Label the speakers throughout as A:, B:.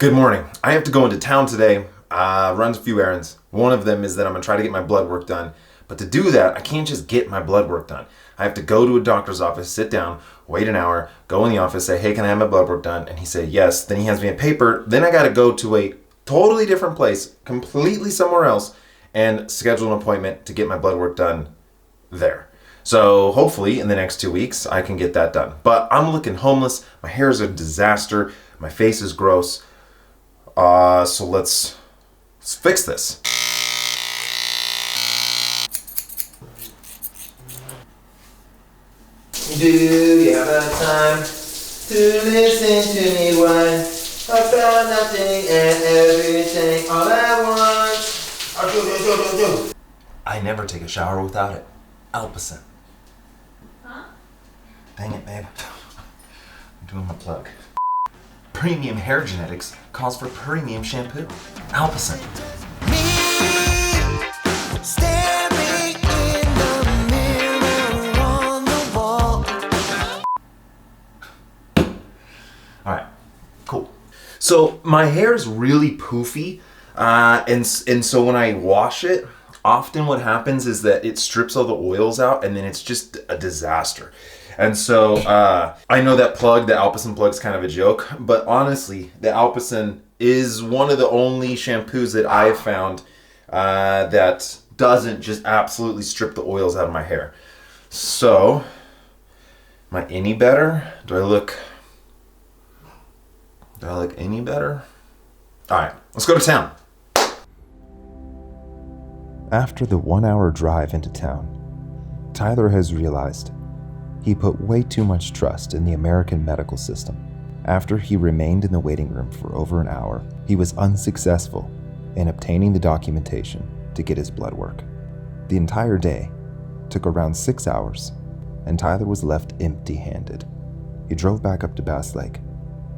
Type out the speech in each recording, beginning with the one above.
A: Good morning. I have to go into town today, run a few errands. One of them is that I'm going to try to get my blood work done. But to do that, I can't just get my blood work done. I have to go to a doctor's office, sit down, wait an hour, go in the office, say, hey, can I have my blood work done? And he said, yes. Then he hands me a paper. Then I got to go to a totally different place, completely somewhere else, and schedule an appointment to get my blood work done there. So hopefully in the next 2 weeks, I can get that done. But I'm looking homeless. My hair is a disaster. My face is gross. So let's fix this. Do you have the time to listen to me whine about nothing and everything all at once? I never take a shower without it. Alpacin.
B: Huh?
A: Dang it, babe. I'm doing my plug. Premium hair genetics calls for premium shampoo. Alpacin. Alright, cool. So my hair is really poofy, and so when I wash it, often what happens is that it strips all the oils out and then it's just a disaster. And so I know that Alpacin plug is kind of a joke, but honestly, the Alpacin is one of the only shampoos that I've found that doesn't just absolutely strip the oils out of my hair. So, am I any better? Do I look any better? All right, let's go to town.
C: After the 1-hour drive into town, Tyler has realized he put way too much trust in the American medical system. After he remained in the waiting room for over an hour, he was unsuccessful in obtaining the documentation to get his blood work. The entire day took around 6 hours, and Tyler was left empty-handed. He drove back up to Bass Lake,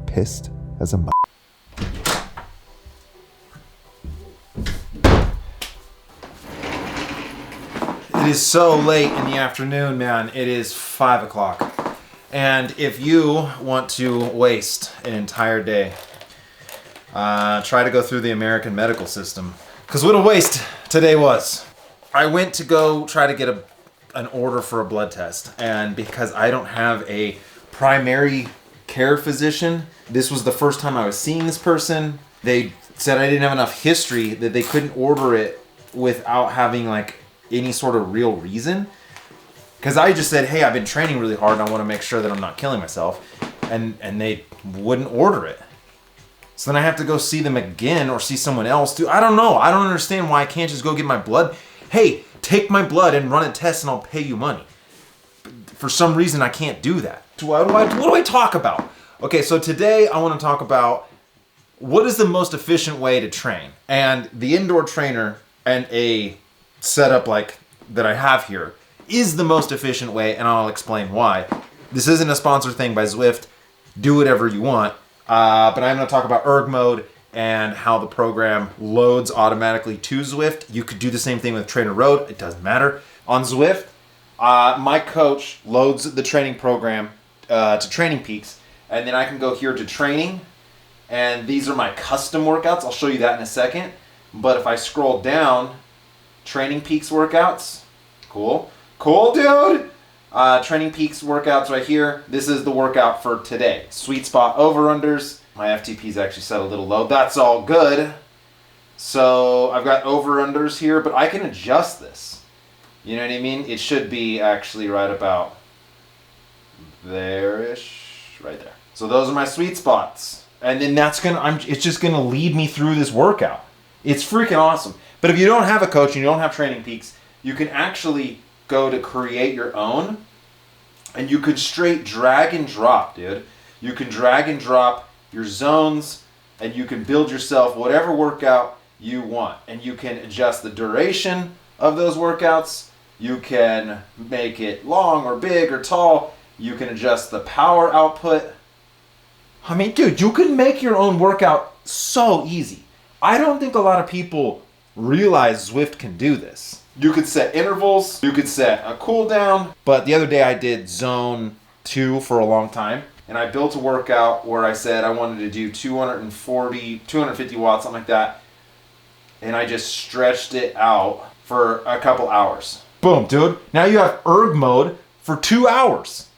C: pissed as a m***.
A: It is so late in the afternoon, man. It is 5 o'clock. And if you want to waste an entire day, try to go through the American medical system. Because what a waste today was. I went to go try to get an order for a blood test. And because I don't have a primary care physician, this was the first time I was seeing this person. They said I didn't have enough history, that they couldn't order it without having any sort of real reason. Because I just said, hey, I've been training really hard and I want to make sure that I'm not killing myself. And they wouldn't order it. So then I have to go see them again or see someone else. Dude, I don't know. I don't understand why I can't just go get my blood. Hey, take my blood and run a test and I'll pay you money. But for some reason, I can't do that. What do I talk about? Okay, so today I want to talk about what is the most efficient way to train. And the indoor trainer and a setup like that I have here is the most efficient way, and I'll explain why. This isn't a sponsor thing by Zwift. Do whatever you want. But I'm going to talk about erg mode and how the program loads automatically to Zwift. You could do the same thing with Trainer Road. It doesn't matter. On Zwift, my coach loads the training program to Training Peaks, and then I can go here to training, and these are my custom workouts. I'll show you that in a second. But if I scroll down, Training Peaks workouts. Cool, dude. Training Peaks workouts right here. This is the workout for today. Sweet spot over-unders. My FTP is actually set a little low. That's all good. So I've got over-unders here, but I can adjust this. You know what I mean? It should be actually right about there-ish, right there. So those are my sweet spots. And then it's just gonna lead me through this workout. It's freaking awesome. But if you don't have a coach and you don't have Training Peaks, you can actually go to create your own, and you could straight drag and drop, dude. You can drag and drop your zones, and you can build yourself whatever workout you want. And you can adjust the duration of those workouts. You can make it long or big or tall. You can adjust the power output. I mean, dude, you can make your own workout so easy. I don't think a lot of people realize Zwift can do this. You could set intervals, you could set a cooldown, but the other day I did zone 2 for a long time. and I built a workout where I said I wanted to do 250 watts, something like that. And I just stretched it out for a couple hours. Boom, dude. Now you have erg mode for 2 hours,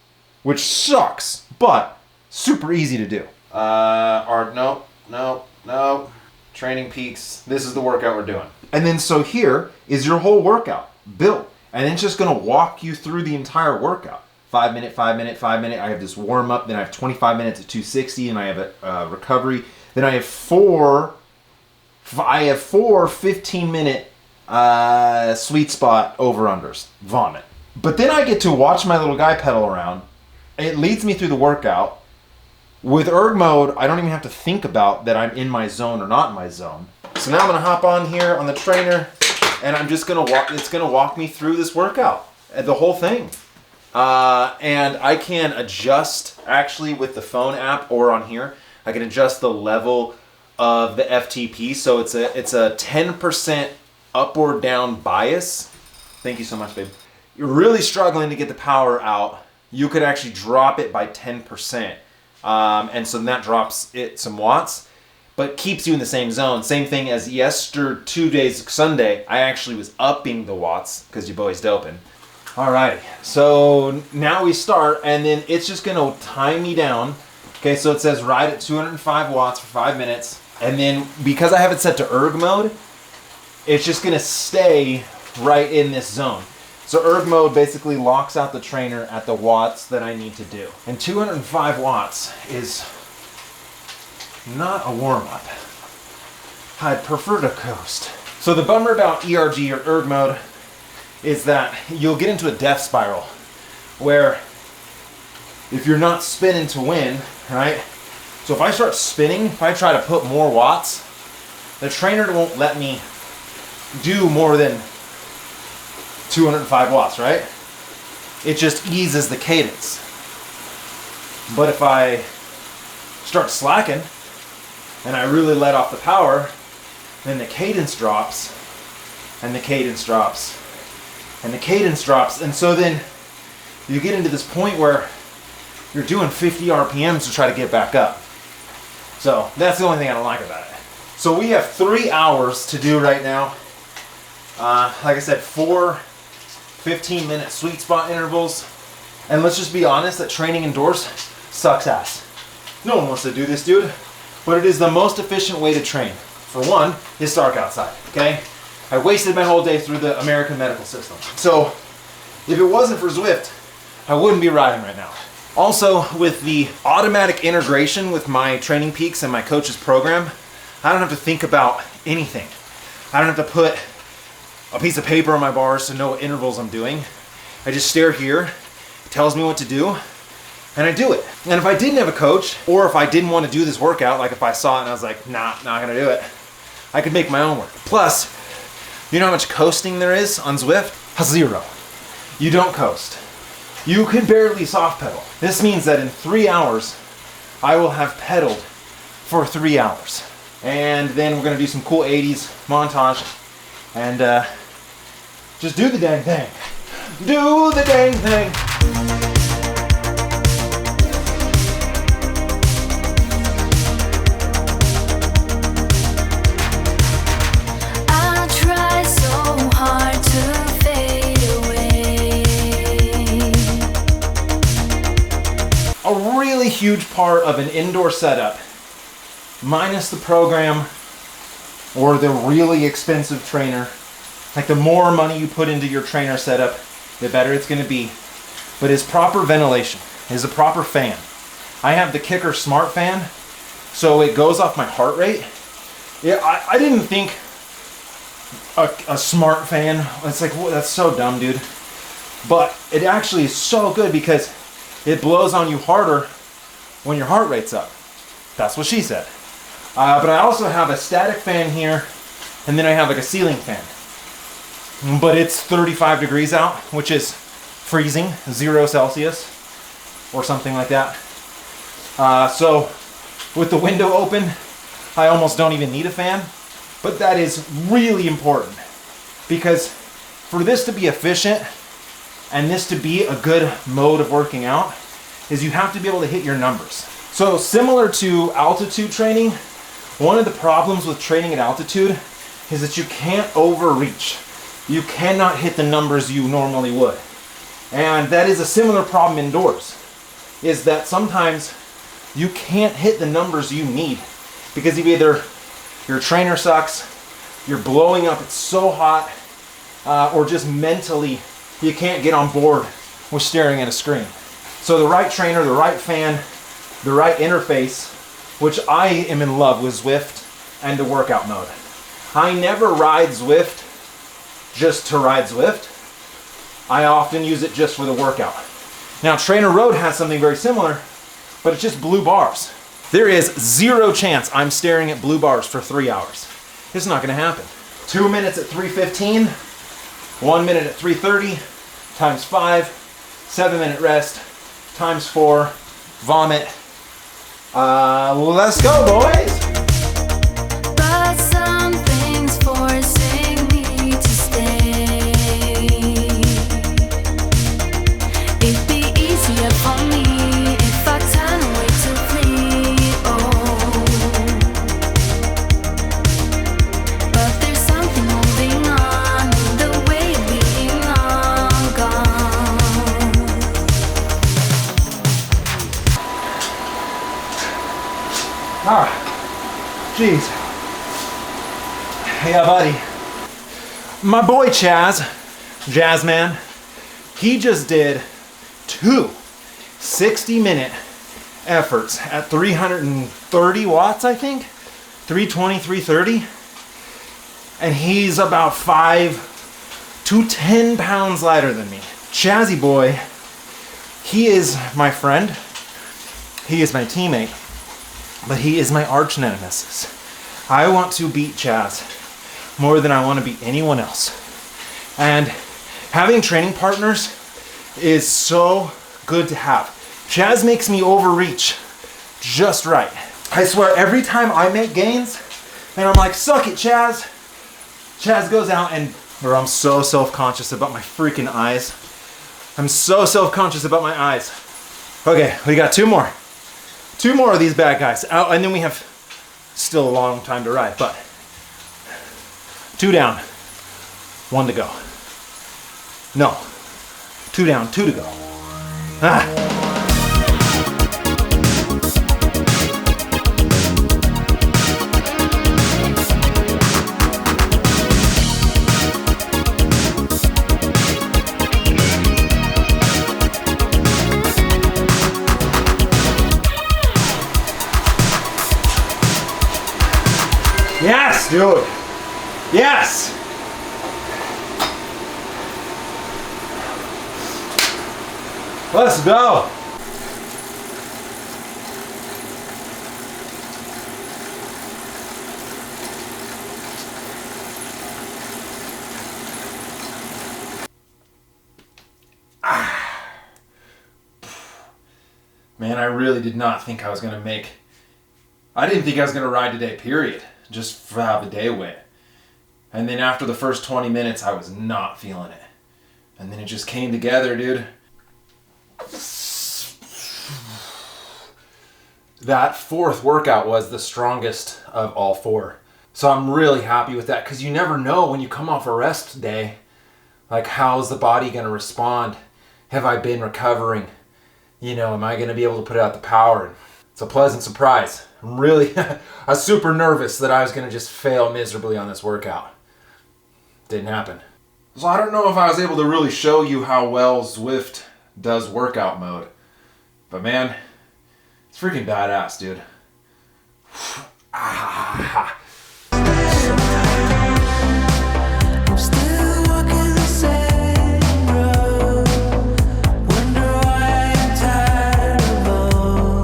A: which sucks, but super easy to do. No. Training Peaks. This is the workout we're doing. And then so here is your whole workout built. And it's just gonna walk you through the entire workout. 5 minute, 5 minute, 5 minute. I have this warm up, then I have 25 minutes at 260, and I have a recovery. Then I have four 15-minute sweet spot over-unders. Vomit. But then I get to watch my little guy pedal around. It leads me through the workout. With erg mode, I don't even have to think about that I'm in my zone or not in my zone. So now I'm gonna hop on here on the trainer, and I'm just gonna walk. It's gonna walk me through this workout, the whole thing. And I can adjust actually with the phone app or on here. I can adjust the level of the FTP, so it's a 10% up or down bias. Thank you so much, babe. You're really struggling to get the power out. You could actually drop it by 10%. And so that drops it some watts, but keeps you in the same zone. Same thing as Sunday, I actually was upping the watts because your boy's doping. All right, so now we start, and then it's just gonna time me down. Okay, so it says ride at 205 watts for 5 minutes, and then because I have it set to erg mode, it's just gonna stay right in this zone. So erg mode basically locks out the trainer at the watts that I need to do. And 205 watts is not a warm-up. I'd prefer to coast. So the bummer about ERG or erg mode is that you'll get into a death spiral where if you're not spinning to win, right? So if I start spinning, if I try to put more watts, the trainer won't let me do more than 205 watts, right? It just eases the cadence. But if I start slacking and I really let off the power, then the cadence drops, and the cadence drops, and the cadence drops. And so then you get into this point where you're doing 50 RPMs to try to get back up. So that's the only thing I don't like about it. So we have 3 hours to do right now. Like I said, 4 15-minute sweet spot intervals. And let's just be honest that training indoors sucks ass. No one wants to do this, dude. But it is the most efficient way to train. For one, it's dark outside, okay? I wasted my whole day through the American medical system. So if it wasn't for Zwift, I wouldn't be riding right now. Also, with the automatic integration with my Training Peaks and my coach's program, I don't have to think about anything. I don't have to put a piece of paper on my bars to know what intervals I'm doing. I just stare here, it tells me what to do, and I do it. And if I didn't have a coach, or if I didn't want to do this workout, like if I saw it and I was like, nah, not gonna do it, I could make my own work. Plus, you know how much coasting there is on Zwift? 0. You don't coast. You can barely soft pedal. This means that in 3 hours, I will have pedaled for 3 hours. And then we're gonna do some cool 80s montage and just do the dang thing. Do the dang thing.
B: I try so hard to fade away.
A: A really huge part of an indoor setup, minus the program or the really expensive trainer, like the more money you put into your trainer setup, the better it's going to be, but is proper ventilation, is a proper fan. I have the Kicker Smart Fan, so it goes off my heart rate. Yeah, I didn't think a smart fan, it's like, whoa, that's so dumb, dude. But it actually is so good because it blows on you harder when your heart rate's up. That's what she said. But I also have a static fan here, and then I have like a ceiling fan. But it's 35 degrees out, which is freezing, 0 Celsius, or something like that. So with the window open, I almost don't even need a fan. But that is really important, because for this to be efficient and this to be a good mode of working out, is you have to be able to hit your numbers. So similar to altitude training, one of the problems with training at altitude is that you can't overreach. You cannot hit the numbers you normally would. And that is a similar problem indoors, is that sometimes you can't hit the numbers you need because either your trainer sucks, you're blowing up, it's so hot, or just mentally you can't get on board with staring at a screen. So the right trainer, the right fan, the right interface, which I am in love with Zwift and the workout mode. I never ride Zwift just to ride Zwift. I often use it just for the workout. Now Trainer Road has something very similar, but it's just blue bars. There is zero chance I'm staring at blue bars for 3 hours. It's not gonna happen. 2 minutes at 3:15, 1 minute at 3:30, times 5, 7-minute rest, times 4, vomit. Let's go, boys!
B: But something's forcing me to stay. It'd be easier for me if I turn away to flee. Oh, but there's something holding on, the way of being long gone.
A: Ah, jeez. Yeah, buddy. My boy Jazzman, he just did 2 60-minute efforts at 330 watts, I think. 320, 330. And he's about 5 to 10 pounds lighter than me. Chazzy boy, he is my friend. He is my teammate. But he is my arch nemesis. I want to beat Chaz more than I want to beat anyone else. And having training partners is so good to have. Chaz makes me overreach just right. I swear every time I make gains and I'm like, suck it, Chaz. Chaz goes out and, or I'm so self-conscious about my freaking eyes. I'm so self-conscious about my eyes. Okay, we got 2 more. 2 more of these bad guys. Oh, and then we have still a long time to ride, but 2 down, 1 to go. No, 2 down, 2 to go. Ah. Yes, dude. Yes. Let's go. Man, I really did not think I was going to make... I didn't think I was going to ride today, period. Just for how the day went. And then after the first 20 minutes, I was not feeling it. And then it just came together, dude. That 4th workout was the strongest of all 4. So I'm really happy with that, because you never know when you come off a rest day, like, how's the body going to respond? Have I been recovering? You know, am I going to be able to put out the power? It's a pleasant surprise. I'm really, I was super nervous that I was going to just fail miserably on this workout. Didn't happen. So I don't know if I was able to really show you how well Zwift does workout mode. But man, it's freaking badass, dude. Ah.
B: I'm still walking the same road. Wonder why I'm tired of all.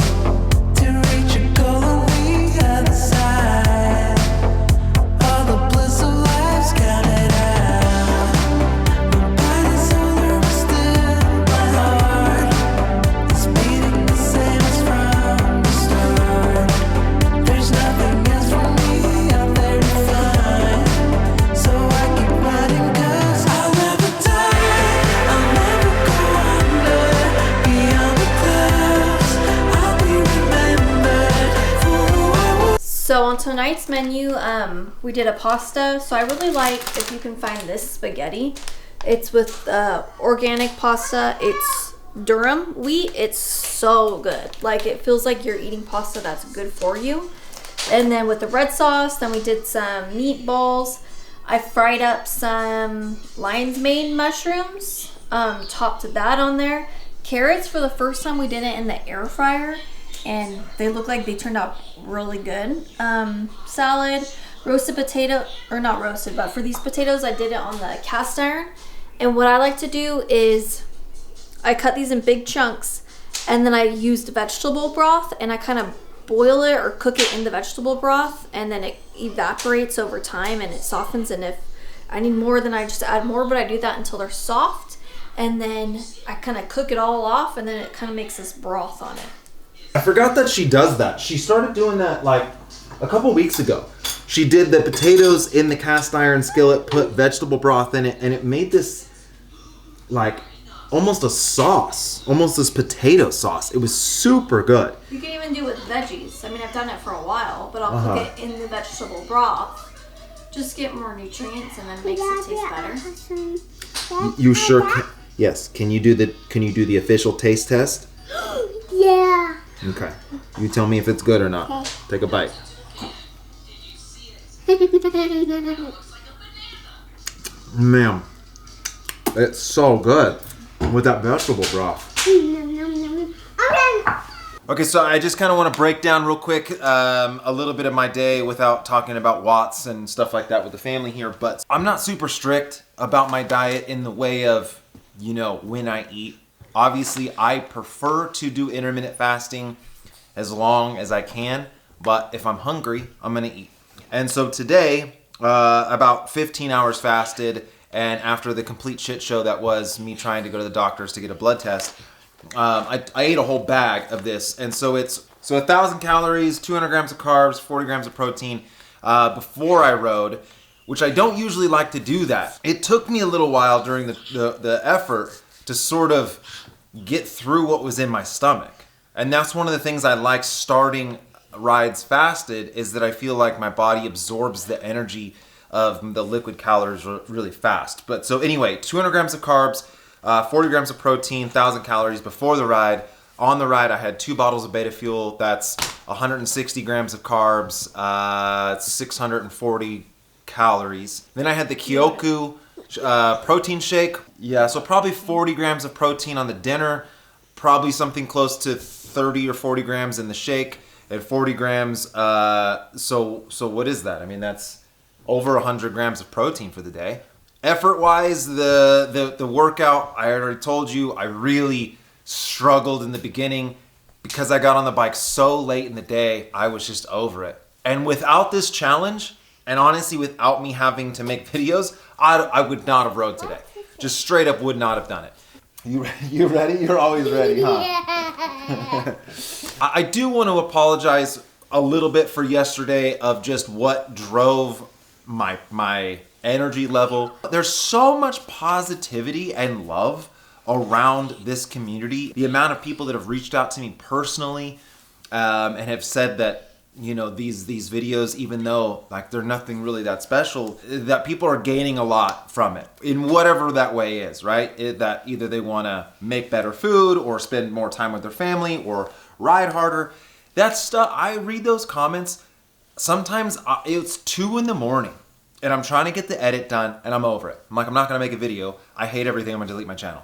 B: To reach a goal on the other side. All the bliss of life's counted out. My body's older, but still my heart is beating the same as from the start. There's nothing else for me
D: tonight's menu, we did a pasta. So I really like, if you can find this spaghetti. It's with organic pasta. It's durum wheat. It's so good. Like, it feels like you're eating pasta that's good for you. And then with the red sauce, then we did some meatballs. I fried up some lion's mane mushrooms, topped that on there. Carrots, for the first time we did it in the air fryer, and they look like they turned out really good. Salad, roasted potato, or not roasted, but for these potatoes I did it on the cast iron. And what I like to do is I cut these in big chunks, and then I used vegetable broth, and I kind of boil it or cook it in the vegetable broth, and then it evaporates over time and it softens. And if I need more, then I just add more, but I do that until they're soft, and then I kind of cook it all off, and then it kind of makes this broth on it.
A: I forgot that she does that. She started doing that like a couple weeks ago. She did the potatoes in the cast iron skillet, put vegetable broth in it, and it made this like almost a sauce, almost this potato sauce. It was super good.
D: You can even do it with veggies. I mean, I've done it for a while, but I'll cook it in the vegetable broth. Just get more nutrients, and then it makes it taste better.
A: You sure can. Yes. Can you do the official taste test?
E: Yeah.
A: Okay. You tell me if it's good or not. Take a bite. Man, it's so good with that vegetable broth. Okay, so I just kind of want to break down real quick a little bit of my day without talking about watts and stuff like that with the family here. But I'm not super strict about my diet in the way of, you know, when I eat. Obviously, I prefer to do intermittent fasting as long as I can. But if I'm hungry, I'm going to eat. And so today, about 15 hours fasted. And after the complete shit show that was me trying to go to the doctors to get a blood test, I ate a whole bag of this. And so it's 1,000 calories, 200 grams of carbs, 40 grams of protein before I rode, which I don't usually like to do that. It took me a little while during the effort to sort of get through what was in my stomach. And that's one of the things I like starting rides fasted, is that I feel like my body absorbs the energy of the liquid calories really fast. But so anyway, 200 grams of carbs, 40 grams of protein, 1,000 calories before the ride. On the ride, I had 2 bottles of beta fuel. That's 160 grams of carbs, 640 calories. Then I had the Kyoku protein shake. Yeah, so probably 40 grams of protein on the dinner, probably something close to 30 or 40 grams in the shake, and 40 grams. So what is that? I mean, that's over 100 grams of protein for the day. Effort-wise, the workout, I already told you, I really struggled in the beginning because I got on the bike so late in the day. I was just over it. And without this challenge, and honestly without me having to make videos, I would not have rode today. Just straight up would not have done it. You ready? You're always ready, huh?
E: Yeah.
A: I do want to apologize a little bit for yesterday of just what drove my energy level. There's so much positivity and love around this community. The amount of people that have reached out to me personally and have said that, you know, these videos, even though like they're nothing really that special, that people are gaining a lot from it in whatever that way is, right? That either they want to make better food or spend more time with their family or ride harder. That stuff, I read those comments. Sometimes it's 2 a.m. and I'm trying to get the edit done and I'm over it. I'm like, I'm not going to make a video. I hate everything. I'm going to delete my channel.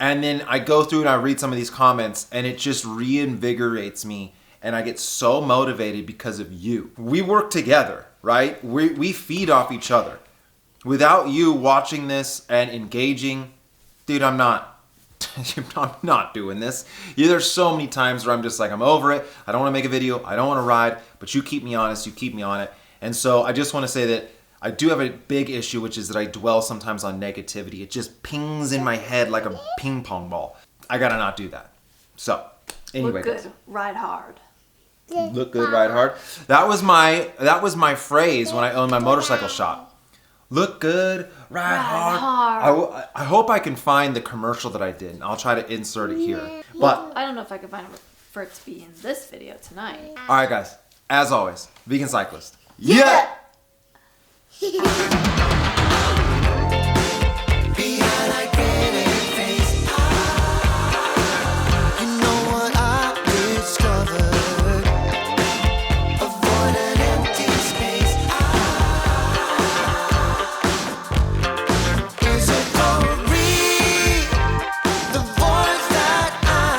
A: And then I go through and I read some of these comments and it just reinvigorates me. And I get so motivated because of you. We work together, right? We feed off each other. Without you watching this and engaging, dude, I'm not doing this. Yeah, there's so many times where I'm just like, I'm over it. I don't want to make a video. I don't want to ride, but you keep me honest. You keep me on it. And so I just want to say that I do have a big issue, which is that I dwell sometimes on negativity. It just pings in my head like a ping pong ball. I gotta not do that. So anyway,
D: Look good,
A: guys.
D: ride hard.
A: Look good, ride hard. That was my phrase when I owned my motorcycle shop. Look good, ride hard. I hope I can find the commercial that I did, and I'll try to insert it here. But
D: I don't know if I can find it for it to be in this video tonight.
A: all right, guys, As always, vegan cyclist.
E: Yeah.